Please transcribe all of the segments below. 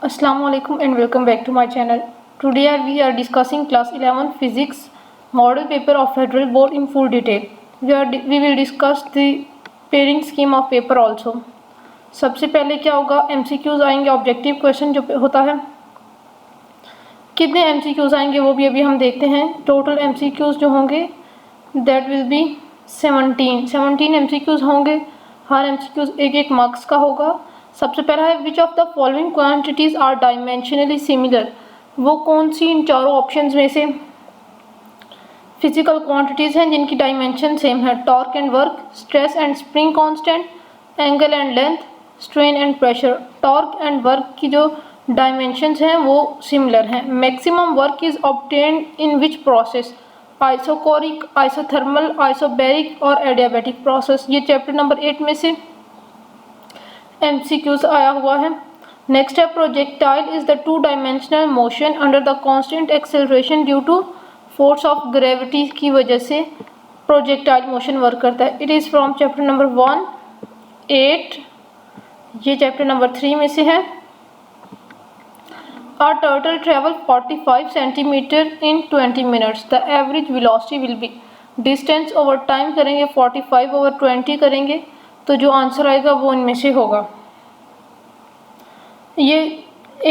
Assalamualaikum and welcome back to my channel. Today we are discussing class 11 physics model paper of Federal Board in full detail. We will discuss the pairing scheme of paper also. सबसे पहले क्या होगा, MCQs आएंगे, objective question जो होता है. कितने MCQs आएंगे वो भी अभी हम देखते हैं. टोटल MCQs जो होंगे दैट विल बी 17 MCQs होंगे. हर MCQs एक मार्क्स का होगा. सबसे पहला है which of the following quantities are dimensionally similar. वो कौन सी इन चारों ऑप्शंस में से फिजिकल क्वांटिटीज हैं जिनकी डायमेंशन सेम है. Torque and work, stress and spring constant, angle and length, strain and pressure. Torque and work की जो डायमेंशंस हैं वो सिमिलर हैं. Maximum work is obtained in which process. Isochoric, isothermal, isobaric और adiabatic process. ये chapter number 8 में से MCQs आया हुआ है. नेक्स्ट है projectile is the 2 dimensional motion under the constant acceleration due to force of gravity की वजह से प्रोजेक्टाइल मोशन वर्क करता है. It is from chapter number 1, 8. ये चैप्टर नंबर 3 में से है. A turtle travel 45 centimeter in 20 minutes. The average velocity will be. Distance over time करेंगे 45 ओवर 20 करेंगे तो जो आंसर आएगा वो इनमें से होगा. ये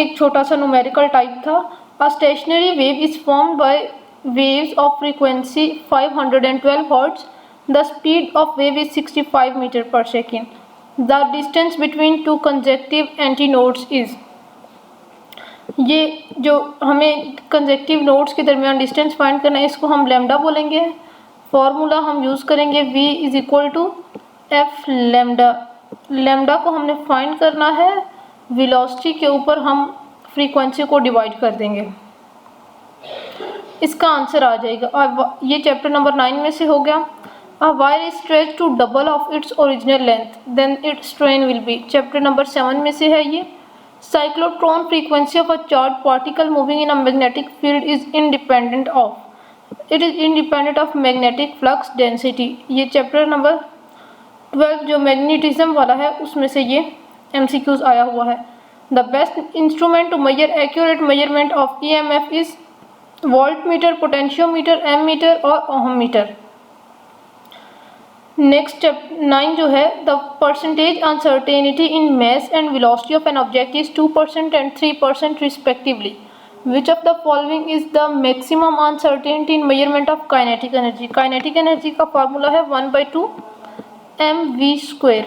एक छोटा सा न्यूमेरिकल टाइप था. A stationary wave is formed by waves of frequency 512 hertz. The speed of wave is 65 metre per second. The distance between 2 consecutive antinodes is. ये जो हमें कंसेक्टिव नोड्स के दरमियान डिस्टेंस फाइंड करना है इसको हम लैम्डा बोलेंगे. फॉर्मूला हम यूज़ करेंगे V is equal to F lambda. Lambda को हमने फाइंड करना है, वेलोसिटी के ऊपर हम फ्रीक्वेंसी को डिवाइड कर देंगे, इसका आंसर आ जाएगा. अब ये चैप्टर नंबर 9 में से हो गया. A wire is stretch to double of its original length then its strain will be. Chapter number 7 में से है ये. Cyclotron frequency of a charge particle moving in a magnetic field is independent of. It is independent of magnetic flux density. ये chapter number 12 जो magnetism वाला है उसमें से ये MCQs आया हुआ है. The best instrument to measure accurate measurement of EMF is voltmeter, potentiometer, ammeter और ओहम मीटर. नेक्स्ट 9 जो है the percentage uncertainty in mass and velocity of an object is 2% and 3% respectively. Which of the following is the maximum uncertainty in measurement of kinetic energy. Kinetic energy का formula है 1/2 mv².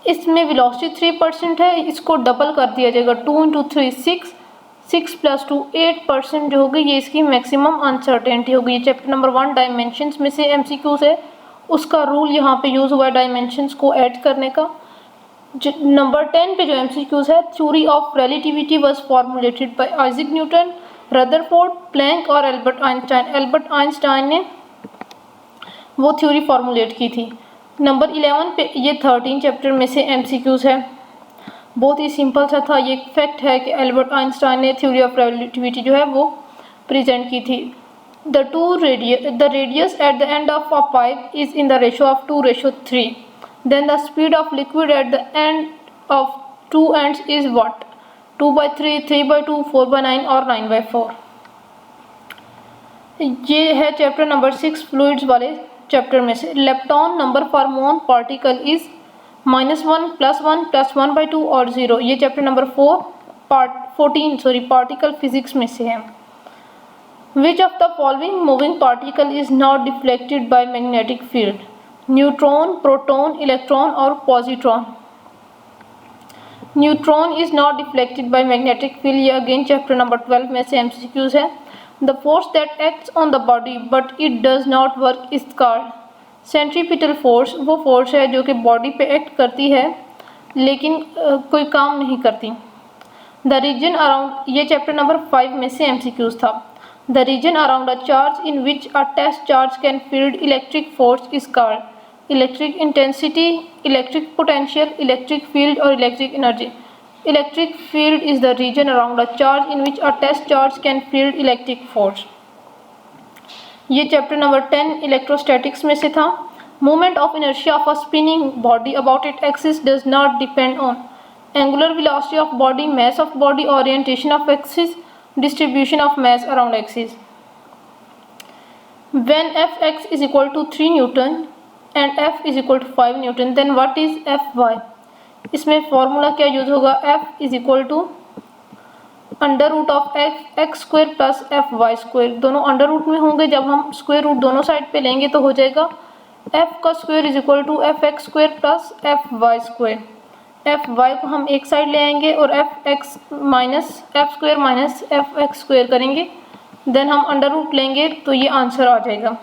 इसमें velocity 3% है, इसको double कर दिया जाएगा 2 × 3 6, 6 + 2 8% जो होगी ये इसकी मैक्सिमम अनसर्टेनिटी होगी. ये चैप्टर नंबर 1 डायमेंशंस में से MCQs है, उसका रूल यहाँ पे यूज़ हुआ है डायमेंशंस को ऐड करने का. नंबर 10 पे जो MCQs है theory of relativity was formulated by Isaac Newton, Rutherford, Planck और एल्बर्ट आइंस्टाइन. एल्बर्ट आइंस्टाइन ने वो थ्योरी फॉर्मुलेट की थी. नंबर 11 पे ये 13 चैप्टर में से MCQs है. बहुत ही सिंपल सा था. ये फैक्ट है कि एल्बर्ट आइंस्टाइन ने थ्योरी ऑफ रिलेटिविटी जो है वो प्रेजेंट की थी. The radius at the end of a pipe is in the ratio of 2:3. Then the speed of liquid at the end of 2 ends is what. 2/3, 3/2, 4/9 और 9/4. ये है chapter number 6 fluids वाले chapter में से. Lepton number for muon particle is -1, +1, +1/2 और 0. ये chapter number 14 particle physics में से है. Which of the following moving particle is not deflected by magnetic field. Neutron, proton, electron और positron. Neutron is not deflected by magnetic field. ये again chapter number 12 में से MCQs है. The force that acts on the body but it does not work is called centripetal force. वो force है जो कि body पे एक्ट करती है लेकिन कोई काम नहीं करती. द रीजन अराउंड, ये चैप्टर नंबर 5 में से MCQs था. The region around a charge in which a test charge can field electric force is called electric intensity, electric potential, electric field और electric energy. Electric field is the region around a charge in which a test charge can field electric force. ये chapter number 10 electrostatics में से था. Moment of inertia of a spinning body about its axis does not depend on. Angular velocity of body, mass of body, orientation of axis, distribution of mass around axis. When Fx is equal to 3 Newton and F is equal to 5 Newton, then what is Fy? इसमें formula क्या use होगा? F is equal to under root of X square plus F Y square, दोनों under root में होंगे। जब हम square root दोनों side पे लेंगे तो हो जाएगा एफ का square is equal to F X square plus F Y square. F Y को हम एक साइड ले आएंगे और F X minus F square minus F X square करेंगे, देन हम अंडर रूट लेंगे तो ये आंसर आ जाएगा।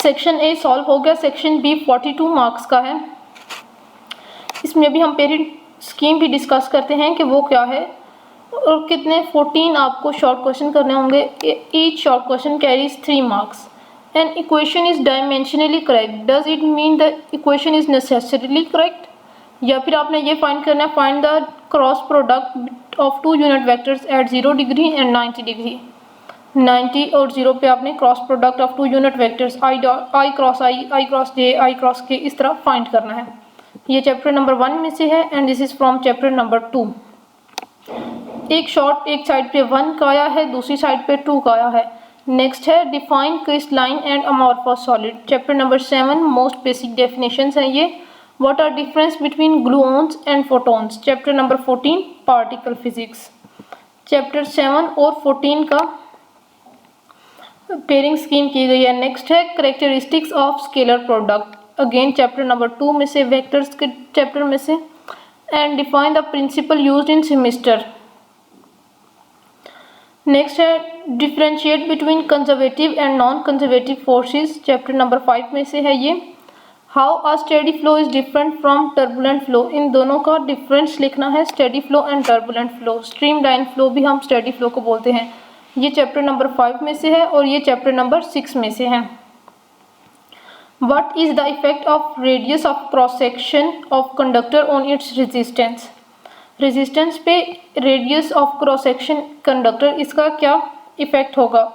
सेक्शन ए सॉल्व हो गया। सेक्शन बी 42 मार्क्स का है। इसमें भी हम पेरेंट स्कीम भी डिस्कस करते हैं कि वो क्या है और कितने 14 आपको शॉर्ट क्वेश्चन करने होंगे। Each short question carries 3 marks. An equation is dimensionally correct, does it mean the equation is necessarily correct? या फिर आपने ये फाइंड करना है, find the cross product of 2 unit vectors at 0 degree and 90 degree. 90 और 0 पे आपने cross product of 2 unit vectors I cross J, I cross K, इस तरह फाइंड करना है। ये चैप्टर नंबर 1 में से है and this is from chapter number 2। एक शॉर्ट एक साइड पे 1 का आया है, दूसरी साइड पे 2 का आया है। नेक्स्ट है define crystalline and amorphous solid, chapter number 7, most basic definitions हैं ये। What are difference between gluons and photons, chapter number 14, particle physics. Chapter 7 और 14 का पेयरिंग स्कीम की गई है। नेक्स्ट है characteristics of scalar product, again chapter number 2 में से, वेक्टर्स के चैप्टर में से। And define the principle used in semester. Next है differentiate between conservative and non conservative forces, chapter number 5 में से है ये। How a steady flow is different from turbulent flow, इन दोनों का डिफरेंस लिखना है, steady flow and turbulent flow. Streamline flow भी हम स्टेडी फ्लो को बोलते हैं। ये चैप्टर नंबर 5 में से है और ये चैप्टर नंबर 6 में से है। What is the effect of radius of cross section of conductor on its resistance? Resistance पे radius of cross section conductor, इसका क्या इफेक्ट होगा?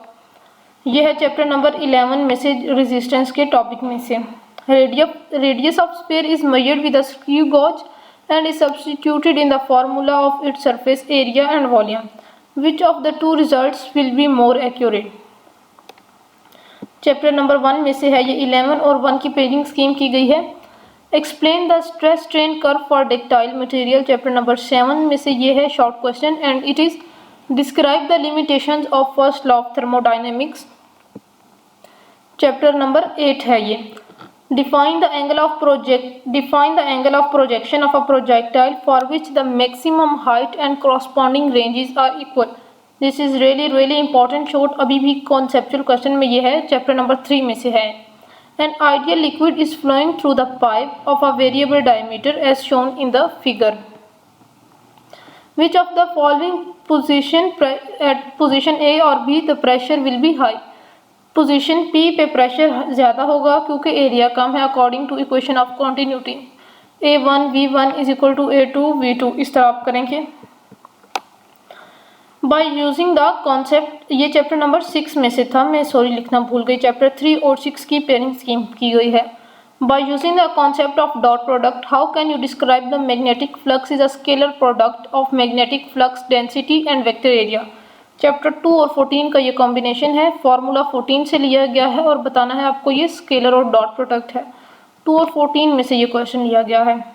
यह है चैप्टर नंबर 11 में से, रेजिस्टेंस के टॉपिक में से। Radius of sphere is measured with a screw gauge and is substituted in the formula of its surface area and volume. Which of the two results will be more accurate? Chapter number 1 में से है ये। 11 और 1 की pairing scheme की गई है। Explain the stress strain curve for ductile material, chapter number 7 में से ये है short question and it is describe the limitations of first law of thermodynamics, chapter number 8 है ये। Define the angle of projection of a projectile for which the maximum height and corresponding ranges are equal. This is really important short, अभी भी conceptual question में ये है, chapter number 3 में से है। An ideal liquid is flowing through the pipe of a variable diameter as shown in the figure. Which of the following position at position A और B the pressure will be high? Position P पे pressure ज़्यादा होगा क्योंकि area कम है, according to equation of continuity. A1 V1 is equal to A2 V2, इस तरह आप करेंगे। बाय यूजिंग द कॉन्सेप्ट, ये चैप्टर नंबर 6 में से था, मैं सॉरी लिखना भूल गई। चैप्टर 3 और 6 की पेयरिंग स्कीम की गई है। Bye using the concept of dot product, how can you describe the magnetic flux is a scalar product of magnetic flux density and vector area. Chapter 2 और 14 का ये कॉम्बिनेशन है, फॉर्मूला 14 से लिया गया है और बताना है आपको ये स्केलर और डॉट प्रोडक्ट है। 2 और 14 में से ये क्वेश्चन लिया गया है।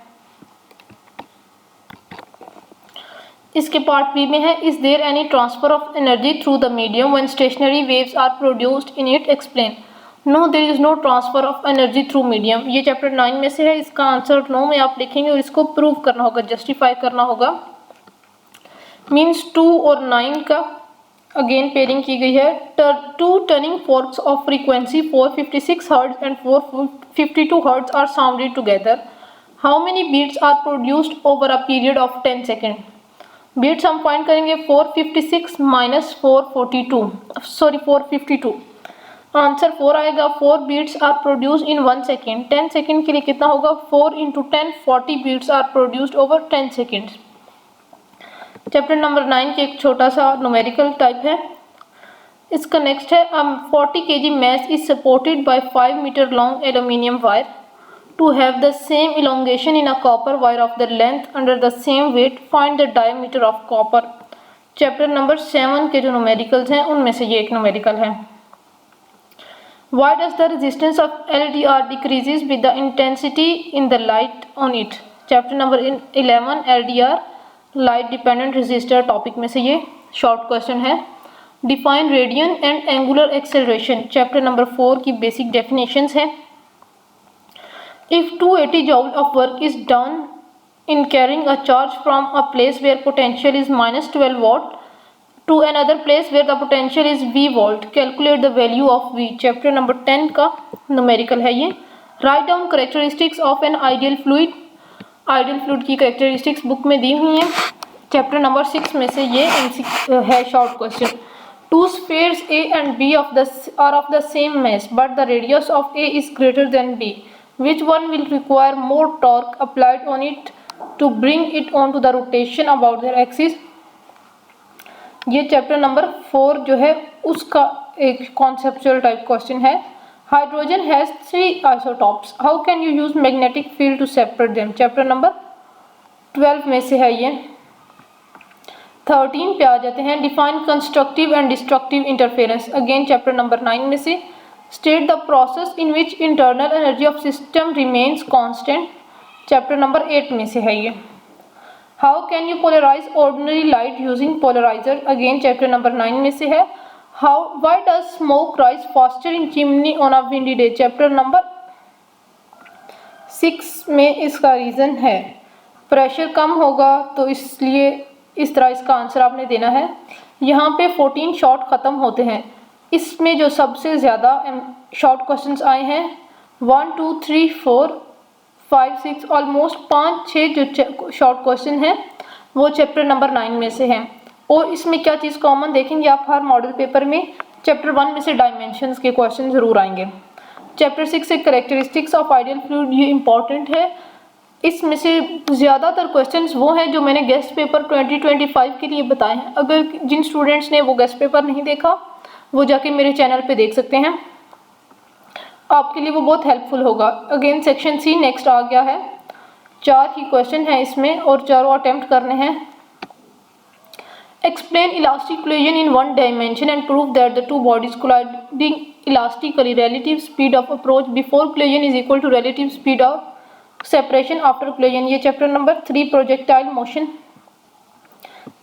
इसके पार्ट बी में है, is there any transfer of energy through the medium when stationary waves are produced in it, explain. No, there is no transfer of energy through medium. ये चैप्टर 9 में से है, इसका आंसर 9 में आप लिखेंगे और इसको प्रूव करना होगा, जस्टिफाई करना होगा। मीन्स 2 और 9 का अगेन पेयरिंग की गई है। 2 turning forks of frequency 456 hertz and 452 hertz are sounded together. How many beats are produced over a period of 10 second? Beats हम फाइंड करेंगे 456 माइनस 452, आंसर 4 आएगा। 4 beats are produced in 1 second. 10 second के लिए कितना होगा? 4 × 10 40 beats are produced over 10 second. Chapter number 9 के एक छोटा सा न्यूमेरिकल टाइप है। इसका नेक्स्ट है 40 kg mass is supported by 5 meter long aluminium wire to have the same elongation in a copper wire of the length under the same weight, find the diameter of copper। Chapter number 7 के जो numericals हैं उनमें से ये एक numerical है। Why does the resistance of LDR decreases with the intensity in the light on it? Chapter number 11 LDR light dependent resistor topic में से ये शॉर्ट क्वेश्चन है। Define radian and angular acceleration chapter number 4 की basic definitions है। If 280 joule of work is done in carrying a charge from a place where potential is -12 watt to another place where the potential is V volt, calculate the value of V। Chapter number 10 का numerical है ये। Write down characteristics of an ideal fluid. Ideal fluid की characteristics book में दी हुई हैं। Chapter number 6 में से ये है short question. Two spheres A and B are of the same mass, but the radius of A is greater than B. Which one will require more torque applied on it to bring it onto the rotation about their axis? ये chapter number 4 जो है उसका एक conceptual type question है। Hydrogen has 3 isotopes. How can you use magnetic field to separate them? Chapter number 12 में से है ये। 13 पे आ जाते हैं। Define constructive and destructive interference, again chapter number 9 में से। State the process in which internal energy of system remains constant, chapter number 8 में से है ये। How can you polarise ordinary light using polariser, again chapter number 9 में से है। Why does smoke rise faster in chimney on a windy day, chapter number 6 में इसका reason है प्रेशर कम होगा, तो इसलिए इस तरह इसका आंसर आपने देना है। यहाँ पे 14 शॉर्ट ख़त्म होते हैं। इसमें जो सबसे ज़्यादा शॉर्ट क्वेश्चंस आए हैं 1 2 3 4 5 6 ऑलमोस्ट 5-6 जो शॉर्ट क्वेश्चन हैं वो चैप्टर नंबर 9 में से हैं। और इसमें क्या चीज़ कॉमन देखेंगे आप हर मॉडल पेपर में, चैप्टर 1 में से डायमेंशंस के क्वेश्चन ज़रूर आएंगे। चैप्टर 6 से कैरेक्टरिस्टिक्स ऑफ आइडियल फ्लूइड, ये इंपॉर्टेंट है। इसमें से ज़्यादातर क्वेश्चंस वो हैं जो मैंने गेस्ट पेपर 2025 के लिए बताए हैं। अगर जिन स्टूडेंट्स ने वो गेस्ट पेपर नहीं देखा वो जाके मेरे चैनल पे देख सकते हैं, आपके लिए वो बहुत हेल्पफुल होगा। अगेन सेक्शन सी नेक्स्ट आ गया है। 4 ही क्वेश्चन हैं इसमें और चारों अटेम्प्ट करने हैं। Explain elastic collision in 1 dimension and prove that the 2 bodies colliding elastically relative speed of approach before collision is equal to relative speed of separation after collision, ये chapter number 3 projectile motion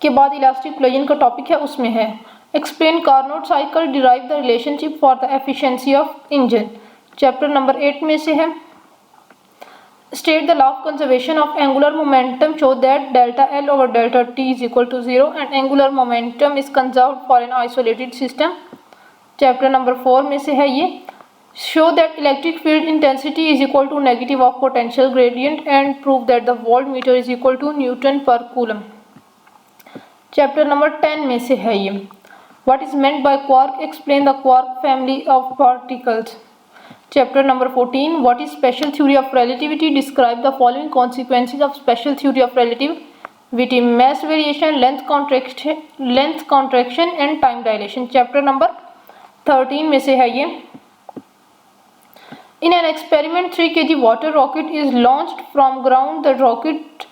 के बाद elastic collision का topic है, उसमें है। Explain Carnot cycle, derive the relationship for the efficiency of engine, chapter number 8 में से है। State the law of conservation of angular momentum, show that delta L over delta T is equal to 0 and angular momentum is conserved for an isolated system, chapter number 4 में से है ये। Show that electric field intensity is equal to negative of potential gradient and prove that the voltmeter is equal to Newton per coulomb, chapter number 10 में से है ये। What is meant by quark? Explain the quark family of particles, chapter number 14। What is special theory of relativity? Describe the following consequences of special theory of relativity: mass variation, length contraction and time dilation, chapter number 13 में से है ये। In an experiment, 3 kg water rocket is launched from ground. The rocket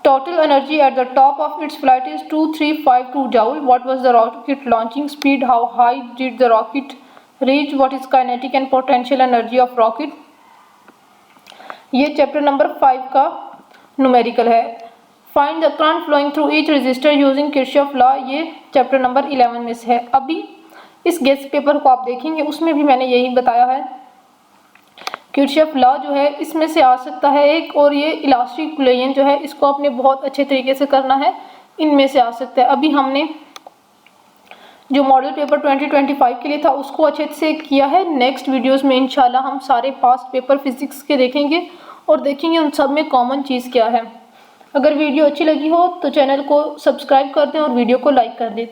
total energy at the top of its flight is 2352 joule. What was the rocket launching speed? How high did the rocket reach? What is kinetic and potential energy of rocket? ये chapter number 5 का numerical है। Find the current flowing through each resistor using Kirchhoff law, ये chapter number 11 में से है। अभी इस guest paper को आप देखेंगे उसमें भी मैंने यही बताया है। किर्चॉफ लॉ जो है इसमें से आ सकता है एक, और ये इलास्टिक कोलिजन जो है इसको आपने बहुत अच्छे तरीके से करना है, इनमें से आ सकता है। अभी हमने जो मॉडल पेपर 2025 के लिए था उसको अच्छे से किया है। नेक्स्ट वीडियोस में इंशाल्लाह हम सारे पास्ट पेपर फिजिक्स के देखेंगे और देखेंगे उन सब में कॉमन चीज़ क्या है। अगर वीडियो अच्छी लगी हो तो चैनल को सब्सक्राइब कर दें और वीडियो को लाइक कर दें।